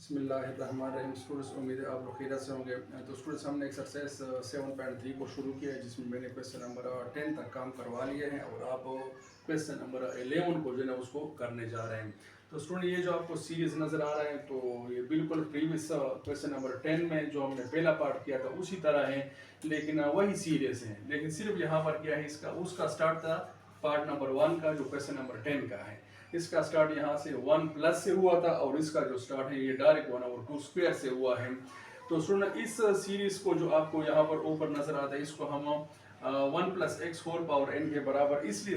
बिस्मिल्लाहिर्रहमानिर्रहीम। स्टूडेंट्स, उम्मीद है आप लोग खैरियत से होंगे। तो स्टूडेंट्स, हमने एक्सरसाइज 7.3 को शुरू किया है, जिसमें मैंने क्वेश्चन नंबर 10 तक काम करवा लिए हैं और आप क्वेश्चन नंबर 11 को जो है ना उसको करने जा रहे हैं। तो स्टूडेंट, ये जो आपको सीरीज नज़र आ रहा है तो ये बिल्कुल प्रीवियस क्वेश्चन नंबर 10 में जो हमने पहला पार्ट किया था उसी तरह है, लेकिन वही सीरीज है। लेकिन सिर्फ यहाँ पर क्या है, इसका उसका स्टार्ट था पार्ट नंबर 1 का, जो क्वेश्चन नंबर 10 का है। इसका स्टार्ट यहाँ से 1 प्लस से हुआ था और इसका जो स्टार्ट है ये डायरेक्ट 1/2 स्क्वायर से हुआ है। तो स्टूडेंट, इस सीरीज को जो आपको यहाँ पर ऊपर नजर आता है, इसको हम 1 plus x whole power n के बराबर इसलिए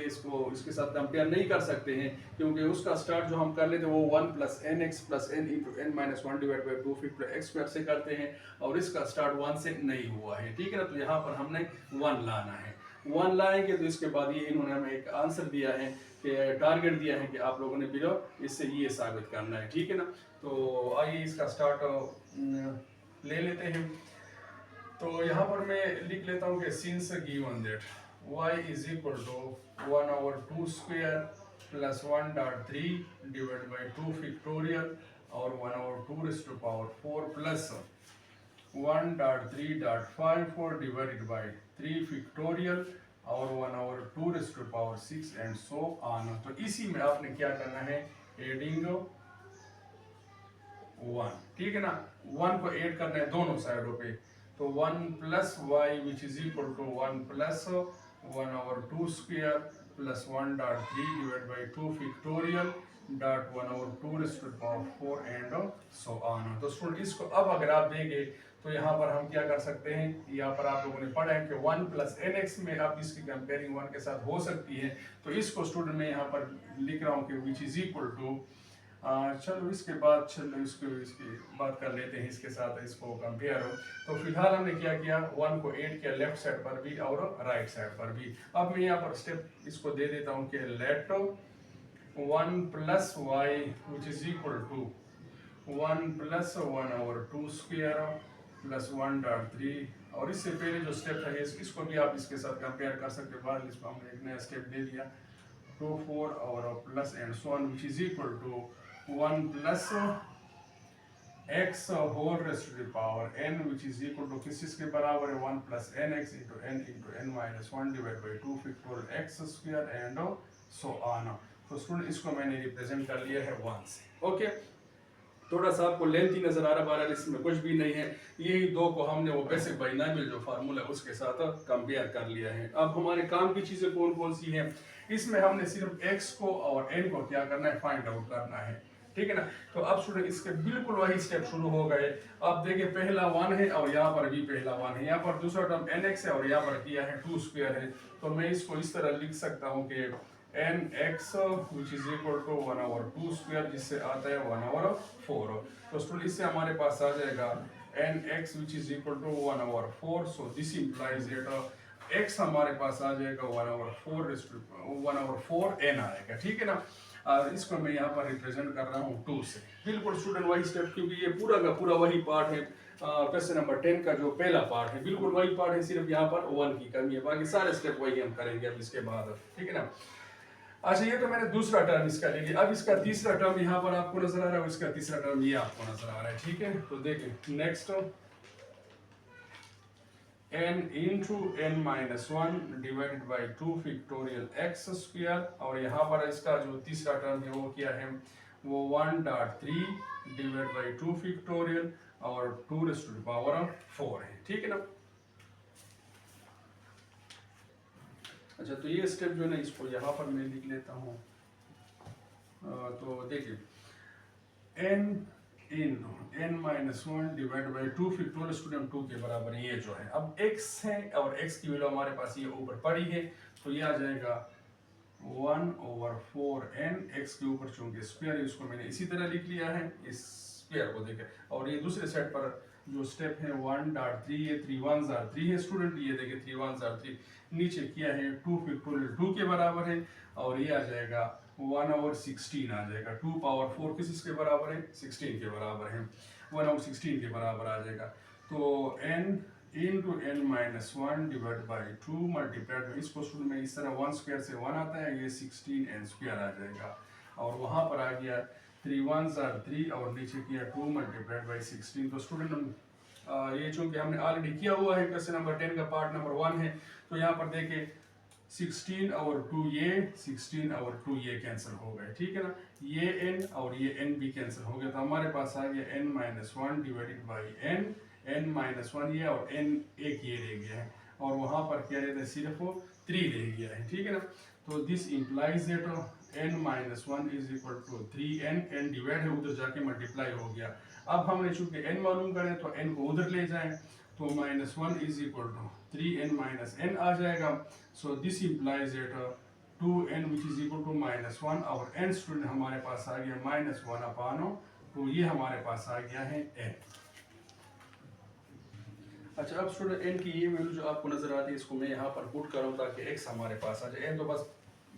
इसको इसके साथ कंपेयर नहीं कर सकते हैं, क्योंकि उसका स्टार्ट जो हम कर लेते हैं वो 1 plus n x plus n into n minus one divide by 2 फिर एक्स स्क्वायर से करते हैं और इसका स्टार्ट 1 से नहीं हुआ है। ठीक है ना, तो यहाँ पर हमने 1 लाना है। 1 लाएंगे तो इसके बाद ये इन्होंने हमें एक आंसर दिया है कि टारगेट दिया है कि आप लोगों ने बिलो इससे ये साबित करना है। ठीक है ना, तो आइए इसका स्टार्ट ले लेते हैं। तो यहाँ पर मैं लिख लेता हूँ कि since given that y is equal to 1/2 square plus 1.3 divide by 2 factorial और 1/2 raised to power 4 plus 1.3.54 divided by 3 factorial और 1/2 raised to power 6 and so on. तो इसी में आपने क्या करना है, एडिंग 1। ठीक है ना, 1 को ऐड करना है दोनों साइडों पे। तो 1 plus y which is equal to 1 plus 1/2 square plus 1.3 divide by 2 factorial dot 1/2 raised to power 4 and so on. तो स्टूडेंट, इसको अब अगर आप देंगे तो यहाँ पर हम क्या कर सकते हैं, यहाँ पर आप लोगों ने पढ़ा है कि 1 प्लस एन एक्स में आप इसकी कंपेयरिंग 1 के साथ हो सकती है। तो इसको स्टूडेंट मैं यहाँ पर लिख रहा हूँ कि विच इज इक्वल टू, चलो इसके बाद इसकी बात कर लेते हैं इसके साथ, इसको कंपेयर हो। तो फिलहाल हमने क्या किया, 1 को ऐड किया लेफ्ट साइड पर भी और राइट साइड पर भी। अब मैं यहाँ पर स्टेप इसको दे देता हूँ कि let 1 plus y which is equal to 1 plus 1/2 square plus 1.3, और इससे पहले जो स्टेप है इसको भी आप इसके साथ कंपेयर कर सकते हो। बाद इसको हमने एक नया स्टेप दे दिया 2 4 और plus and so on which is equal to 1 plus x whole raised to the power n which is equal to किसके बराबर है, 1 plus n x into n minus 1 divide by 2 factorial x square and so on. तो student, इसको मैंने represent कर लिया है 1 से। ओके, थोड़ा सा आपको लेंथी नजर आ रहा है, बहरहाल इसमें कुछ भी नहीं है। यही दो को हमने वो बेसिक बाइनॉमियल जो फार्मूला है उसके साथ कंपेयर कर लिया है। अब हमारे काम की चीजें कौन कौन सी हैं, इसमें हमने सिर्फ x को और n को क्या करना है, फाइंड आउट करना है। ठीक है ना, तो अब स्टूडेंट इसके बिल्कुल वही स्टेप शुरू हो गए। अब देखिए पहला 1 है और यहाँ पर भी पहला 1 है, यहाँ पर दूसरा टर्म nx है और यहाँ पर किया है 2 स्क्वायर है। तो मैं इसको इस तरह लिख सकता हूँ कि nx which is equal to 1/2 square, जिससे आता है 1/4। तो स्टूडेंट, इससे हमारे पास आ जाएगा nx which is equal to 1/4। So this implies that x हमारे पास आ जाएगा 1/4 n आएगा। ठीक है ना, और इसको मैं यहाँ पर रिप्रेजेंट कर रहा हूँ 2 से। बिल्कुल स्टूडेंट वही स्टेप, क्योंकि ये पूरा का पूरा वही पार्ट है। क्वेश्चन नंबर 10 का जो पहला पार्ट है बिल्कुल वही पार्ट है, सिर्फ यहाँ पर 1 की कमी है, बाकी सारे स्टेप वही हम करेंगे अब इसके बाद। ठीक है ना, अच्छा ये तो मैंने दूसरा टर्म इसका ले लिया। अब इसका तीसरा टर्म यहाँ पर आपको नजर आ रहा है, इसका तीसरा टर्म ये आपको नजर आ रहा है। ठीक है, तो देखिए next n into n minus 1 divided by 2 factorial x square, और यहाँ पर इसका जो तीसरा टर्म है वो क्या है, वो 1.3 डिवाइड बाई 2 फैक्टोरियल और 2 रेज़्ड टू द पावर 4 है। ठीक है ना, अच्छा तो ये स्टेप जो है ना इसको यहाँ पर मैं लिख लेता हूँ। तो देखिए n into n minus 1 divide by 2 factorial student 2 के बराबर ये जो है। अब x है और x की वैल्यू हमारे पास ये ऊपर पड़ी है, तो ये आ जाएगा 1/4n। x के ऊपर चूंकि स्क्वायर, इसको मैंने इसी तरह लिख लिया है, इस स्क्वायर को देखें। और ये दूसरे सेट पर जो स्टेप है 1.3, ये 3 1s are 3 है स्टूडेंट, ये देखिए 3 1s are 3। नीचे किया है 2 फैक्टोरियल 2 के बराबर है, और ये आ जाएगा 1/16 आ जाएगा। 2 पावर 4 किसके बराबर है, 16 के बराबर है, 1/16 के बराबर आ जाएगा। तो n into n minus 1 divide by 2 multiplied, इसको स्टूडेंट में इस तरह 1 स्क्वायर से 1 आता है, ये 16n स्क्वायर आ जाएगा। और वहाँ पर आ गया 3 1s are 3 और नीचे किया 2 मल्टीप्लाइड बाई 16। तो स्टूडेंट ये चूंकि हमने ऑलरेडी किया हुआ है, क्वेश्चन नंबर 10 का पार्ट नंबर 1 है, तो यहाँ पर देखिए 16 और 2 ये 16 और 2 ये कैंसिल हो गए, ठीक है ना, ये n और ये n भी कैंसिल हो गया, तो हमारे पास आ गया n minus one divided by n minus one ये और n एक ये रह गया है, और वहाँ पर क्या रहता है, सिर्फ 3 रह गया है, ठीक है ना। तो this implies that n minus one is equal to 3n, n divide है उधर जाके मल्टीप्लाई हो गया। अब हमने चूंकि n मालूम करें तो n को उधर ले जाएं, तो minus one is equal to 3n minus n आ जाएगा। So this implies that 2n which is equal to minus one, और n स्टूडेंट हमारे पास आ गया माइनस वन अपानो, तो ये हमारे पास आ गया है n। अच्छा, अब स्टूडेंट n की ये वैल्यू जो आपको नजर आती है, इसको मैं यहाँ पर पुट करूँ ताकि x हमारे पास आ जाए। n तो बस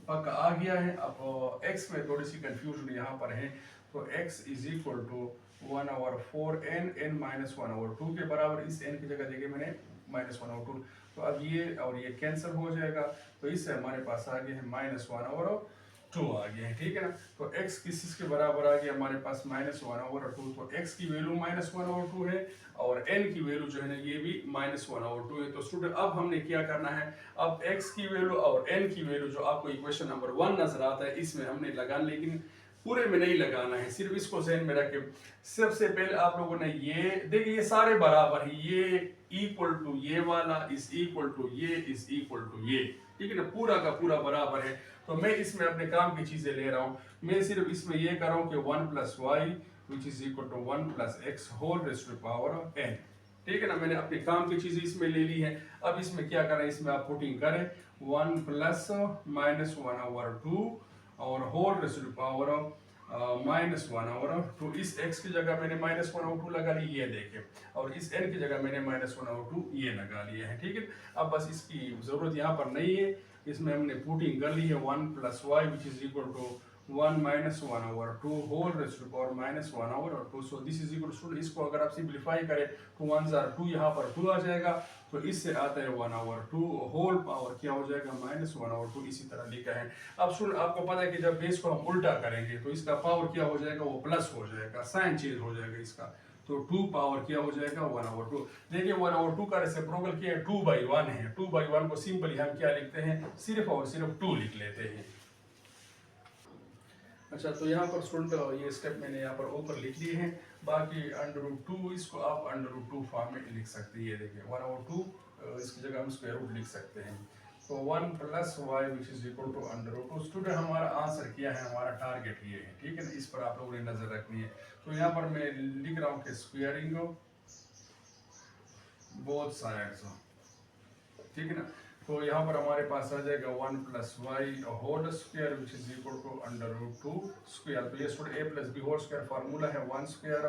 पक्का आ गया है, अब x में थोड़ी सी कंफ्यूजन यहाँ पर है, तो x is equal to 1/4n, n minus 1/2 के बराबर, इस n की जगह देखिए मैंने माइनस 1/2, तो अब ये और ये कैंसिल हो जाएगा, तो इससे हमारे पास आ गया है माइनस 1/2 आ गया है, ठीक है ना। तो x किस के बराबर आ गया हमारे पास माइनस 1/2, तो x की वैल्यू माइनस 1/2 है और n की वैल्यू जो है ना ये भी माइनस 1/2 है। तो स्टूडेंट अब हमने क्या करना है, अब x की वैल्यू और n की वैल्यू जो आपको इक्वेशन नंबर 1 नजर आता है इसमें हमने लगाना, लेकिन पूरे में नहीं लगाना है, सिर्फ इसको ज़हन में रखें। सबसे पहले आप लोगों ने ये देखिए, ये सारे बराबर है, ये इक्वल टू ये वाला इज इक्वल टू ये इज इक्वल टू ये, ठीक है ना, पूरा का पूरा बराबर है। तो मैं इसमें अपने काम की चीजें ले रहा हूँ, मैं सिर्फ इसमें ये कर रहा हूँ कि 1 plus y which is equal to 1 plus x whole raised to power of n, ठीक है ना। मैंने अपने काम की चीजें इसमें ले ली है। अब इसमें क्या करें, इसमें आप पुटिंग करें 1 प्लस माइनस 1/2 और whole raised to power of minus 1/2। इस x की जगह मैंने माइनस 1/2 लगा ली, ये देखें, और इस n की जगह मैंने माइनस 1/2 ये लगा लिया है, ठीक है। अब बस इसकी जरूरत यहाँ पर नहीं है, इसमें हमने पुटिंग कर ली है 1 plus y which is equal to 1 minus 1/2 whole raised to power minus 1/2। So this is equal to, इसको अगर आप सिंप्लीफाई करें तो 1 जार 2, यहाँ पर 2 आ जाएगा, तो इससे आता है 1/2 होल पावर क्या हो जाएगा माइनस 1/2, इसी तरह लिखा है। अब सुन, आपको पता है कि जब बेस को हम उल्टा करेंगे तो इसका पावर क्या हो जाएगा, वो प्लस हो जाएगा, साइन चेंज हो जाएगा इसका, तो 2 पावर क्या हो जाएगा 1/2। देखिए 1/2 का रेसिप्रोकल क्या है, 2/1 है, 2/1 को सिंपली हम क्या लिखते हैं, सिर्फ और सिर्फ 2 लिख लेते हैं। अच्छा, तो यहाँ पर स्टूडेंट ये स्टेप मैंने यहाँ पर ऊपर लिख लिए हैं, बाकी √2 इसको आप √2 फॉर्म में लिख सकते हैं। ये देखिए 1/2 इसकी जगह हम स्क्वायर रूट लिख सकते हैं, तो 1 plus y which is equal to √2। Student हमारा आंसर क्या है, हमारा टारगेट ये है, ठीक है ना, इस पर आप लोगों ने नजर रखनी है। तो यहाँ पर मैं लिख रहा हूँ कि स्क्वायरिंग बोथ साइड्स, ठीक है ना। तो यहाँ पर हमारे पास आ जाएगा 1 plus y whole square which is equal to √2 square. तो ये student a plus B whole square formula है, 1 square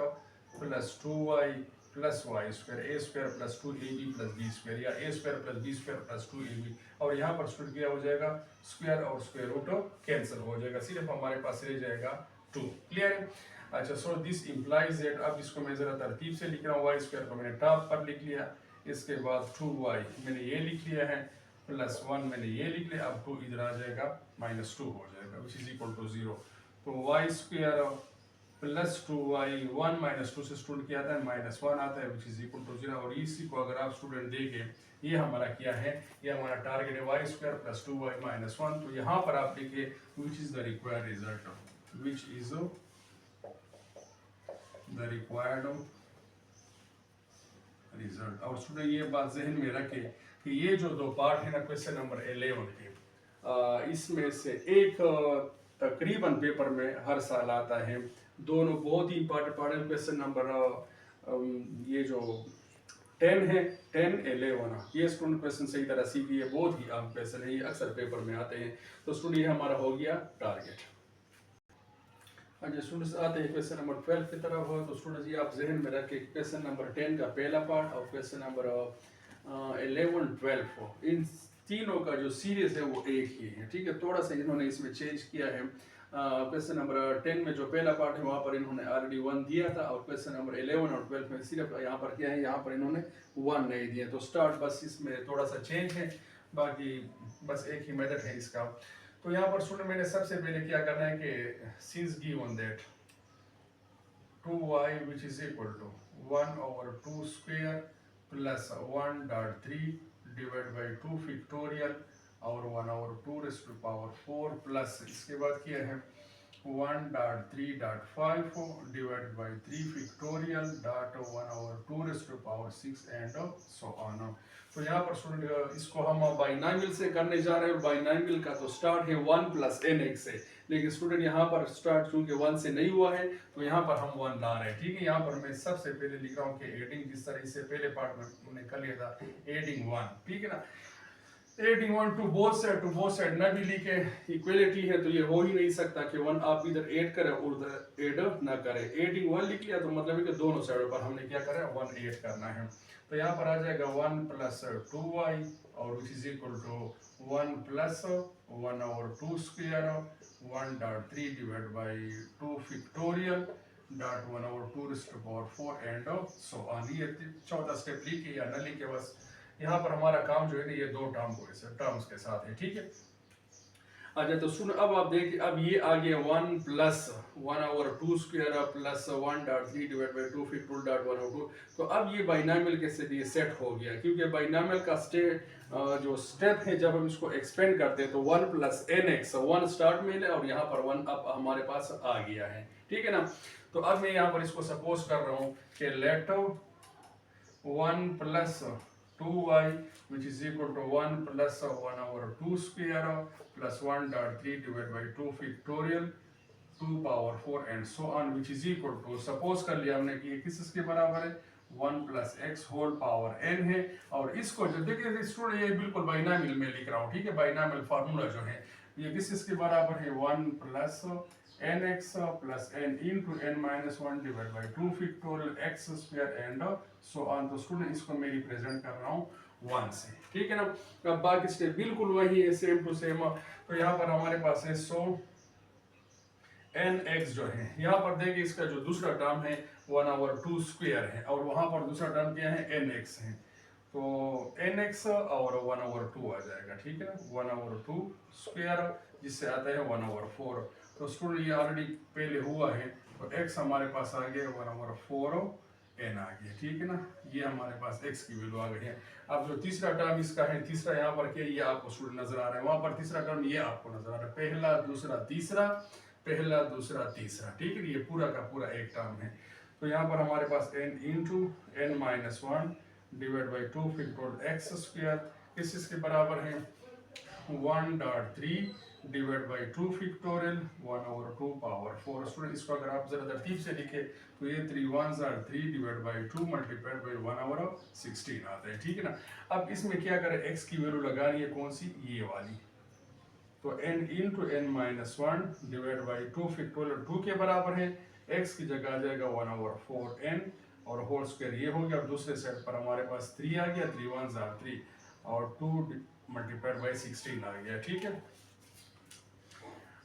plus 2y plus y square, a square plus 2ab plus b square, या a square plus b square plus 2ab, और यहाँ पर student क्या हो जाएगा, स्क्वायर और स्क्वायर रूट कैंसिल हो जाएगा, सिर्फ हमारे पास रह जाएगा 2। क्लियर है। अच्छा, सो दिस इम्प्लाइज दैट, अब इसको मैं जरा तरतीब से लिख रहा हूँ, वाई स्क्वायर को मैंने टॉप पर लिख लिया, इसके बाद 2y मैंने ये लिख लिया है, प्लस 1 मैंने ये लिख लिया, अब 2 इधर आ जाएगा माइनस 2 हो जाएगा विच इज इक्वल टू 0। तो Y square plus 2y, 1 minus 2 से स्टूडेंट क्या आता है, माइनस 1 आता है विच इज इक्वल टू 0। और इसी को अगर आप स्टूडेंट देखें, ये हमारा क्या है, ये हमारा टारगेट है Y square plus 2y minus 1। तो यहाँ पर आप देखिए विच is the required result, which is the required result. और स्टूडेंट ये बात जहन में रखें कि ये जो दो पार्ट है ना क्वेश्चन नंबर 11 के, इसमें से एक तकरीबन पेपर में हर साल आता है, दोनों बहुत ही इंपॉर्टेंट पार्ट है। क्वेश्चन नंबर ये जो 10 है, 10 11, ये स्टूडेंट क्वेश्चन सही तरह सीखिए, ये बहुत ही आम क्वेश्चन है, ये अक्सर पेपर में आते हैं। तो स्टूडेंट ये हमारा हो गया टारगेट। अच्छा, स्टूडेंट्स आते हैं क्वेश्चन नंबर 12 की तरफ। तो स्टूडेंट्स ये आप जहन में रखें, क्वेश्चन नंबर 10 का पहला पार्ट और क्वेश्चन नंबर 11 12, इन तीनों का जो सीरीज है वो एक ही है, ठीक है। थोड़ा सा इन्होंने इसमें चेंज किया है। क्वेश्चन नंबर 10 में जो पहला पार्ट है वहाँ पर इन्होंने ऑलरेडी 1 दिया था, और क्वेश्चन नंबर 11 और 12 में सिर्फ यहाँ पर क्या है, यहाँ पर इन्होंने 1 नहीं दिया। तो स्टार्ट बस इसमें थोड़ा सा चेंज है, बाकी बस एक ही मेथड है इसका। तो यहाँ पर स्टूडेंट मैंने सबसे पहले क्या करना है कि since given that 2y which is equal to 1 over 2 square plus 1.3 divided by 2 factorial और 1 over 2 raised to power 4 plus इसके बाद क्या है 1.3.5 divided by 3 factorial dot 1 over 2 raised to power 6 and so on. तो यहाँ पर स्टूडेंट इसको हम बाइनॉमियल से करने जा रहे हैं और बाइनॉमियल का तो स्टार्ट है 1 प्लस nx से, लेकिन स्टूडेंट यहाँ पर स्टार्ट चूंकि 1 से नहीं हुआ है तो यहाँ पर हम 1 ला रहे हैं। ठीक है, यहाँ पर मैं सबसे पहले लिख रहा हूँ कि एडिंग, जिस तरह से पहले पार्ट में हमने कर लिया था एडिंग 1, ठीक है ना, एडिंग 1 टू बोथ साइड ना भी लिखे, इक्वलिटी है तो ये हो ही नहीं सकता कि 1 आप इधर ऐड करें और उधर ऐड ना करें। एडिंग 1 लिख लिया तो मतलब है कि दोनों साइडों पर हमने क्या करा 1 ऐड करना है। तो यहाँ पर आ जाएगा 1 प्लस 2y और which is equal to 1 plus 1 over 2 square 1.3 divide by 2 factorial dot 1 over 2 raised to power 4 and so on. ये चौथा स्टेप लिखे या न लिखे, बस यहाँ पर हमारा काम जो है ना ये दो टर्म्स के साथ है। ठीक है, अच्छा तो सुन, अब आप देखिए, अब ये आ गया 1 plus 1 over 2 square plus 1.3 divide by 2 factorial dot 1 over 2। तो अब ये बाइनॉमियल के साथ ये सेट हो गया, क्योंकि बाइनॉमियल का जो स्टेप है जब हम इसको एक्सपेंड करते हैं तो 1 प्लस nx 1 स्टार्ट में है और यहाँ पर 1 अब हमारे पास आ गया है। ठीक है ना, तो अब मैं यहाँ पर इसको सपोज कर रहा हूँ कि let 1 plus 2y which is equal to 1 plus 1 over 2 square plus 1.3 divided by 2 factorial 2 power 4 and so on which is equal to, suppose कर लिया हमने कि ये किसके बराबर है 1 plus x whole power n है। और इसको जो देखिए स्टूडेंट ये बिल्कुल बाइनॉमियल में लिख रहा हूँ, ठीक है, बाइनॉमियल फार्मूला जो है ये किसके बराबर है 1 plus nx plus n into n minus 1 divided by 2 factorial x square and so on। तो स्टूडेंट इसको मैं रिप्रेजेंट कर रहा हूँ 1 से। ठीक है ना, अब बाकी स्टेप बिल्कुल वही है, सेम टू सेम। तो यहाँ पर हमारे पास है सो nx जो है, यहाँ पर देखिए इसका जो दूसरा टर्म है 1 over 2 स्क्वायर है और वहाँ पर दूसरा टर्म क्या है nx है, तो nx और 1 over 2 आ जाएगा। ठीक है ना, 1 over 2 स्क्वायर जिससे आता है 1 over 4। तो स्टूडेंट ये ऑलरेडी पहले हुआ है तो x हमारे पास आ गया 1 over 4 n आ गया। ठीक है ना, ये हमारे पास x की वैल्यू आ गई है। अब जो तीसरा टर्म इसका है, तीसरा यहाँ पर क्या ये आपको स्टूडेंट नजर आ रहा है, वहाँ पर तीसरा टर्म ये आपको नजर आ रहा है, पहला दूसरा तीसरा, पहला दूसरा तीसरा। ठीक है, ये पूरा का पूरा एक टर्म है। तो यहाँ पर हमारे पास n into n minus 1 divide by 2 factorial x square इस के बराबर है 1.3 divide by 2 factorial 1 over 2 power 4। Student इसको अगर आप जरा तरतीब से लिखे तो ये 3 1s are 3 divide by 2 multiplied by 1 over 16 आता है। ठीक है ना, अब इसमें क्या करें, x की वैल्यू लगानी है कौन सी, ये वाली। तो n into n minus 1 divide by 2 factorial 2 के बराबर है, x की जगह आ जाएगा 1 over 4n और होल स्क्वायर ये हो गया। और दूसरे साइड पर हमारे पास 3 आ गया, 3 1s are 3 और 2 मल्टीप्लाइड बाई 16 आ गया। ठीक है,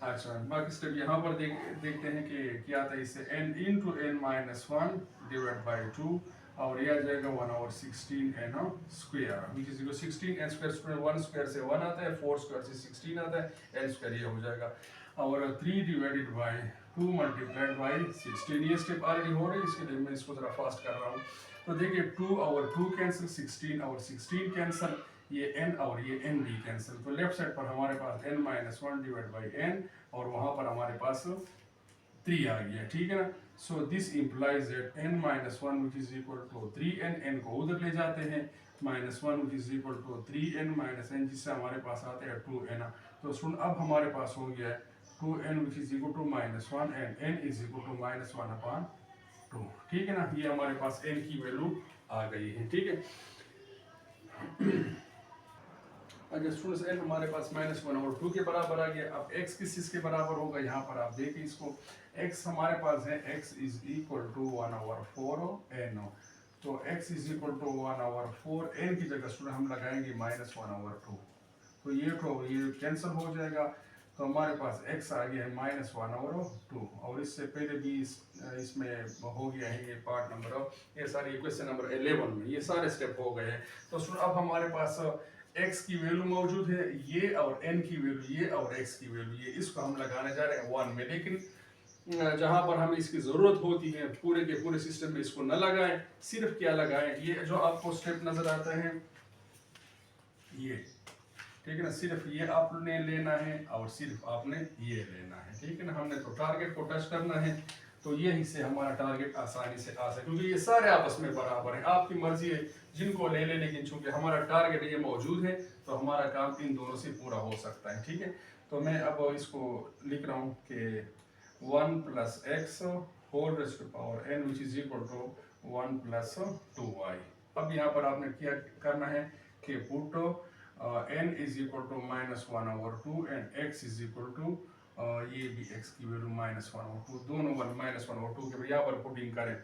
अच्छा बाकी स्टेप यहाँ पर देखते हैं कि क्या आता है इससे, n into n minus 1 divide by 2 और ये आ जाएगा 1 over 16 n square which is equal 16 n square, 1 square से 1 आता है, 4 स्क्वायर से 16 आता है, n स्क्वायर ये हो जाएगा और 3 डिवाइडेड बाई 2 मल्टीप्लाइड बाई 16। ये स्टेप ऑलरेडी हो रही है, इसके लिए मैं इसको जरा फास्ट कर रहा हूँ। तो देखिए 2 over 2 कैंसिल, 16 over 16 कैंसिल, ये n और ये n भी कैंसिल। तो लेफ्ट साइड पर हमारे पास n minus 1 divide by n और वहाँ पर हमारे पास 3 आ गया। ठीक है ना, so this implies that n minus 1 which is equal to 3n, n को उधर ले जाते हैं, minus 1 which is equal to 3n minus n जिससे हमारे पास आते हैं 2n। तो सुन अब हमारे पास हो गया है 2n which is equal to minus 1 and n is equal to minus 1 upon 2। ठीक है ना, ये हमारे पास n की वैल्यू आ गई है। ठीक है, अगर स्टूडेंट्स n हमारे पास माइनस 1 और 2 के बराबर आ गया। अब x किस चीज़ के बराबर होगा, यहाँ पर आप देखिए इसको, x हमारे पास है x is equal to 1 over 4 n। तो x is equal to 1 over 4 n की जगह स्टूडेंट हम लगाएंगे माइनस 1 over 2, तो ये कैंसिल हो जाएगा। तो हमारे पास x आ गया है माइनस 1 over 2 और इससे पहले भी इसमें हो गया है ये पार्ट नंबर, ये सारी क्वेश्चन नंबर 11 में ये सारे स्टेप हो गए हैं। तो अब हमारे पास x की वैल्यू मौजूद है, ये और n की वैल्यू ये और x की वैल्यू ये, इसको हम लगाने जा रहे हैं 1 में। लेकिन जहाँ पर हमें इसकी ज़रूरत होती है पूरे के पूरे सिस्टम में इसको न लगाएं, सिर्फ क्या लगाएं, ये जो आपको स्टेप नज़र आता है ये, ठीक है ना, सिर्फ ये आपने लेना है और सिर्फ आपने ये लेना है, ठीक है ना। हमने तो टारगेट को टच करना है, तो यही से हमारा टारगेट आसानी से आ सके, क्योंकि ये सारे आपस में बराबर हैं, आपकी मर्जी है जिनको ले ले, लेकिन चूंकि हमारा टारगेट ये मौजूद है तो हमारा काम इन दोनों से पूरा हो सकता है, ठीक है। तो मैं अब इसको लिख रहा हूँ कि 1 plus x whole raised to power n which is equal to 1 plus 2y। अब यहाँ पर आपने क्या करना है कि put n is equal to -1/2 and x is equal to ये भी x की वैल्यू -1/2, दोनों 1 के यहाँ पर पुटिंग करें,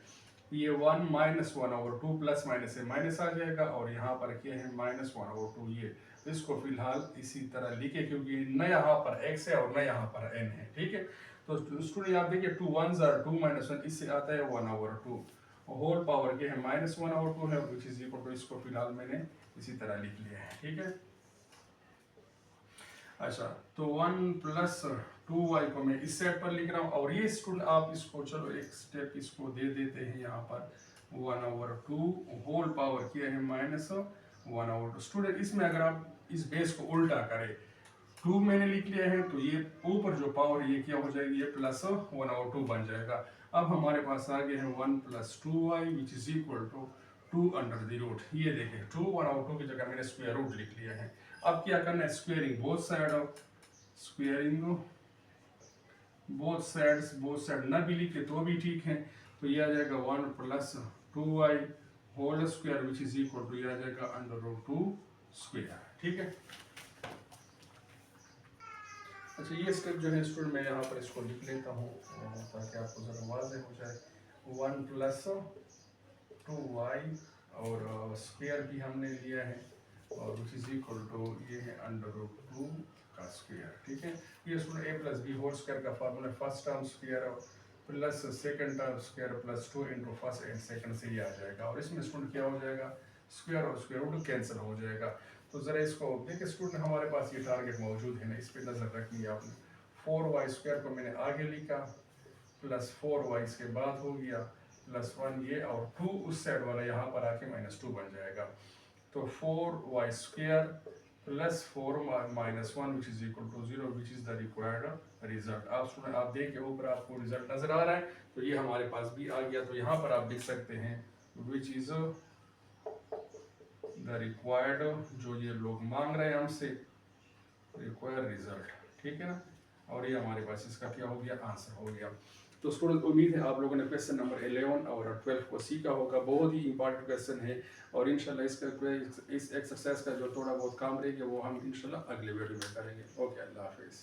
ये 1 -1/2 प्लस माइनस से माइनस आ जाएगा, और यहाँ पर क्या है -1/2, ये इसको फिलहाल इसी तरह लिखे क्योंकि न यहाँ पर x है और न यहाँ पर n है, ठीक है। तो स्टूडेंट आप देखिए 2 1s are 2 - 1 इससे आता है 1/2, होल पावर के है -1/2 है, विच इज इक्वल टू, इसको फिलहाल मैंने इसी तरह लिख लिया है, ठीक है। अच्छा, तो 1 प्लस 2y को मैं इस सेट पर लिख रहा हूँ, और ये स्टूडेंट आप इसको चलो एक स्टेप इसको दे देते हैं यहाँ पर 1/2 होल पावर किया है -1/2। स्टूडेंट इसमें अगर आप इस बेस को उल्टा करें, 2 मैंने लिख लिया है, तो ये ऊपर जो पावर ये क्या हो जाएगी, ये प्लस 1/2 बन जाएगा। अब हमारे पास आ गया है 1 plus 2y which is equal to 2√, ये देखें 2/2 की जगह मैंने स्क्वायर रूट लिख लिया है। अब क्या करना है, squaring both side of, squaring both side न भी लिखे तो भी ठीक है, तो ये आ जाएगा 1 plus 2y whole square which is equal to, ये आ जाएगा √2 स्क्वायर, ठीक है। अच्छा, ये स्टेप जो है स्टूडेंट मैं यहाँ पर इसको लिख लेता हूँ ताकि आपको ज़रा वाज़ेह हो जाए। 1 प्लस 2y और स्क्वायर भी हमने लिया है, और विच इज इक्वल टू ये है √2 का स्क्वायर, ठीक है। ये student a plus B whole square का formula, first term square plus second term square plus 2 into first and second से ये आ जाएगा, और इसमें स्टूडेंट क्या हो जाएगा, स्क्वायर और स्क्वायर रूट कैंसिल हो जाएगा। तो ज़रा इसको देखिए स्टूडेंट, हमारे पास ये टारगेट मौजूद है ना, इस पर नज़र रखिए आपने। 4y स्क्वायर को मैंने आगे लिखा, प्लस 4y इसके बाद हो गया, प्लस 1 ये, और 2 उस साइड वाला यहाँ पर आके -2 बन जाएगा। तो 4y square plus 4 minus 1 which is equal to 0 which is the required result. आप स्टूडेंट आप देखिए ऊपर आपको रिजल्ट नजर आ रहा है, तो ये हमारे पास भी आ गया। तो यहाँ पर आप देख सकते हैं विच इज द रिक्वायर्ड, जो ये लोग मांग रहे हैं हमसे, रिक्वायर्ड रिजल्ट, ठीक है ना। और ये हमारे पास इसका क्या हो गया, आंसर हो गया। तो स्टूडेंट उम्मीद है आप लोगों ने क्वेश्चन नंबर 11 और 12 को सीखा होगा, बहुत ही इंपॉर्टेंट क्वेश्चन है, और इंशाल्लाह इसका इस एक्सरसाइज का जो थोड़ा बहुत काम रहेगा वो हम इंशाल्लाह अगले वीडियो में करेंगे। ओके, अल्लाह हाफिज़।